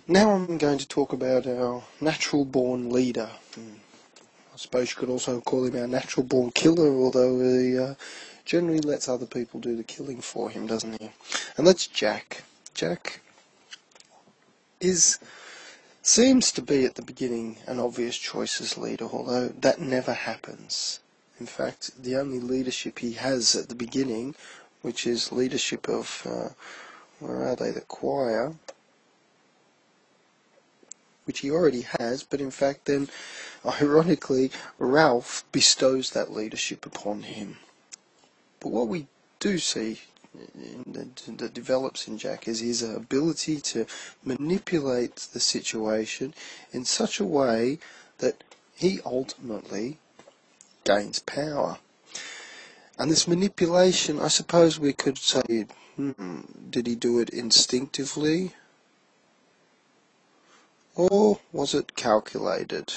Now I'm going to talk about our natural-born leader. I suppose you could also call him our natural-born killer, although he generally lets other people do the killing for him, doesn't he? And that's Jack. Jack seems to be at the beginning an obvious choice as leader, although that never happens. In fact, the only leadership he has at the beginning, which is leadership of, the choir, which he already has, but in fact then, ironically, Ralph bestows that leadership upon him. But what we do see that develops in Jack is his ability to manipulate the situation in such a way that he ultimately gains power. And this manipulation, I suppose we could say, did he do it instinctively? Or was it calculated?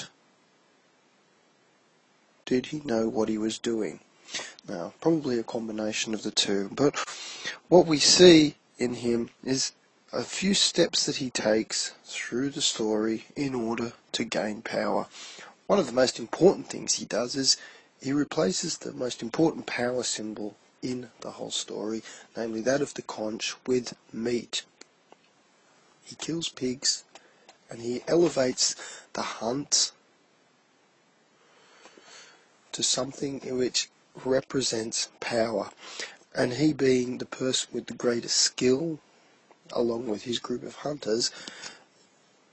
Did he know what he was doing? Now, probably a combination of the two, but what we see in him is a few steps that he takes through the story in order to gain power. One of the most important things he does is he replaces the most important power symbol in the whole story, namely that of the conch, with meat. He kills pigs, and he elevates the hunt to something in which represents power. And he, being the person with the greatest skill, along with his group of hunters,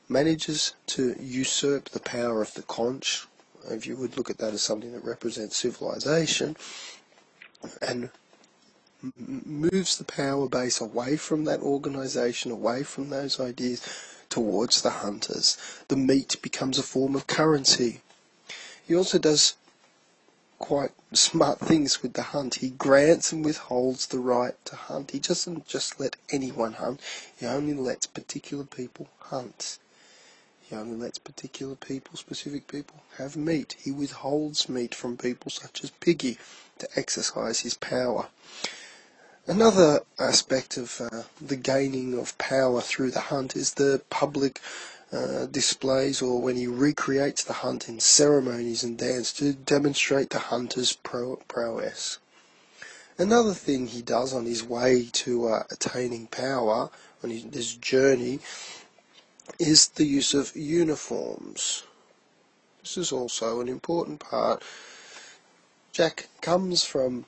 manages to usurp the power of the conch, if you would look at that as something that represents civilization, and moves the power base away from that organization, away from those ideas, towards the hunters. The meat becomes a form of currency. He also does quite smart things with the hunt. He grants and withholds the right to hunt. He doesn't just let anyone hunt. He only lets particular people hunt. He only lets particular people, specific people, have meat. He withholds meat from people such as Piggy to exercise his power. Another aspect of the gaining of power through the hunt is the public displays, or when he recreates the hunt in ceremonies and dance to demonstrate the hunter's prowess. Another thing he does on his way to attaining power, on this journey, is the use of uniforms. This is also an important part. Jack comes from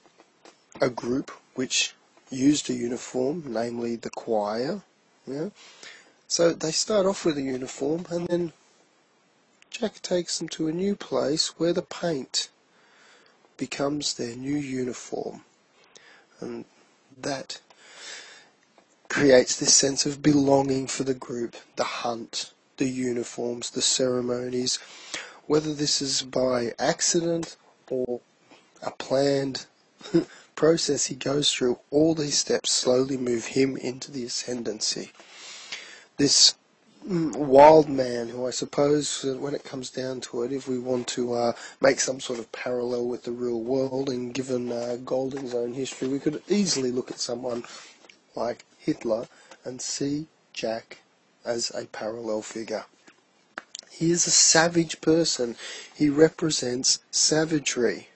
a group which used a uniform, namely the choir. So they start off with a uniform, and then Jack takes them to a new place where the paint becomes their new uniform. And that creates this sense of belonging for the group, the hunt, the uniforms, the ceremonies. Whether this is by accident or a planned process he goes through, all these steps slowly move him into the ascendancy. This wild man, who I suppose, when it comes down to it, if we want to make some sort of parallel with the real world, and given Golding's own history, we could easily look at someone like Hitler and see Jack as a parallel figure. He is a savage person. He represents savagery,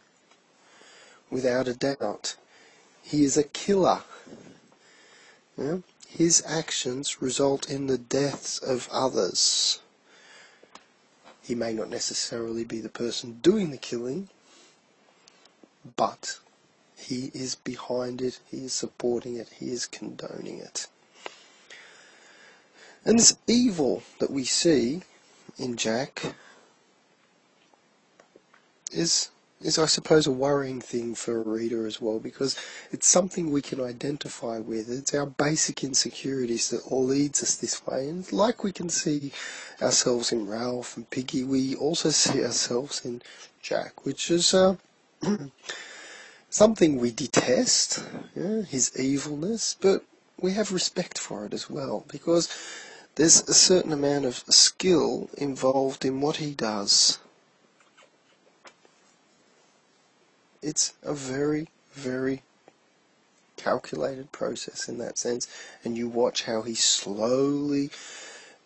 without a doubt. He is a killer. His actions result in the deaths of others. He may not necessarily be the person doing the killing, but he is behind it, he is supporting it, he is condoning it. And this evil that we see in Jack is I suppose a worrying thing for a reader as well, because it's something we can identify with. It's our basic insecurities that all leads us this way, and like we can see ourselves in Ralph and Piggy, we also see ourselves in Jack, which is something we detest, his evilness, but we have respect for it as well, because there's a certain amount of skill involved in what he does. It's a very, very calculated process in that sense, and you watch how he slowly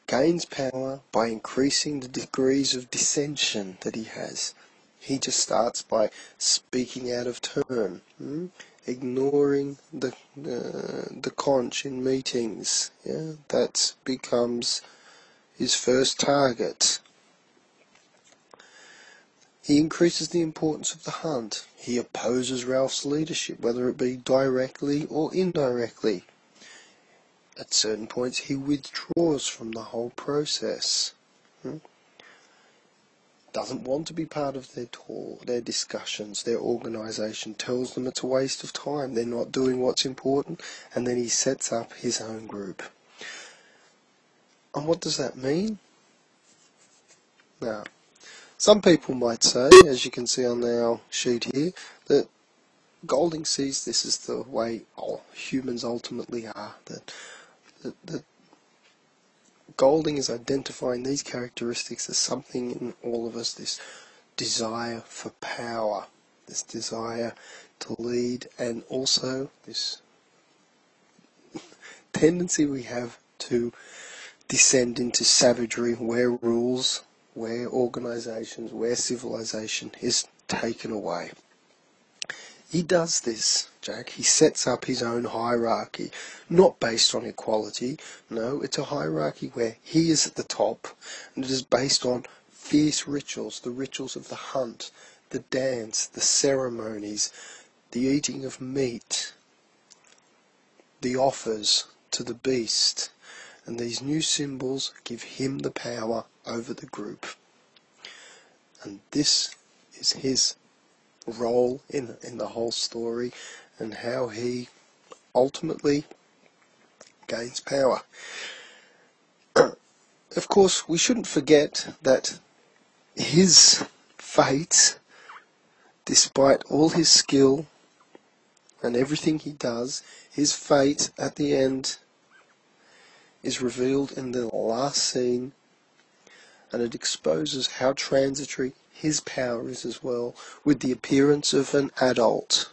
gains power by increasing the degrees of dissension that he has. He just starts by speaking out of turn, ignoring the conch in meetings. Yeah, that becomes his first target. He increases the importance of the hunt. He opposes Ralph's leadership, whether it be directly or indirectly. At certain points, he withdraws from the whole process. Doesn't want to be part of their discussions. Their organisation tells them it's a waste of time. They're not doing what's important, and then he sets up his own group. And what does that mean? Now, some people might say, as you can see on our sheet here, that Golding sees this as the way humans ultimately are. That Golding is identifying these characteristics as something in all of us, this desire for power, this desire to lead, and also this tendency we have to descend into savagery where rules, where organisations, where civilization is taken away. He does this, Jack. He sets up his own hierarchy, not based on equality. No, it's a hierarchy where he is at the top, and it is based on fierce rituals, the rituals of the hunt, the dance, the ceremonies, the eating of meat, the offers to the beast. And these new symbols give him the power over the group. And this is his role in the whole story, and how he ultimately gains power. Of course, we shouldn't forget that his fate, despite all his skill and everything he does, his fate at the end is revealed in the last scene, and it exposes how transitory his power is as well, with the appearance of an adult.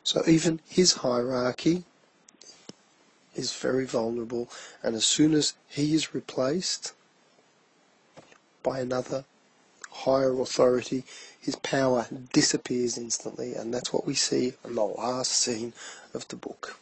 So even his hierarchy is very vulnerable, and as soon as he is replaced by another higher authority, his power disappears instantly, and that's what we see in the last scene of the book.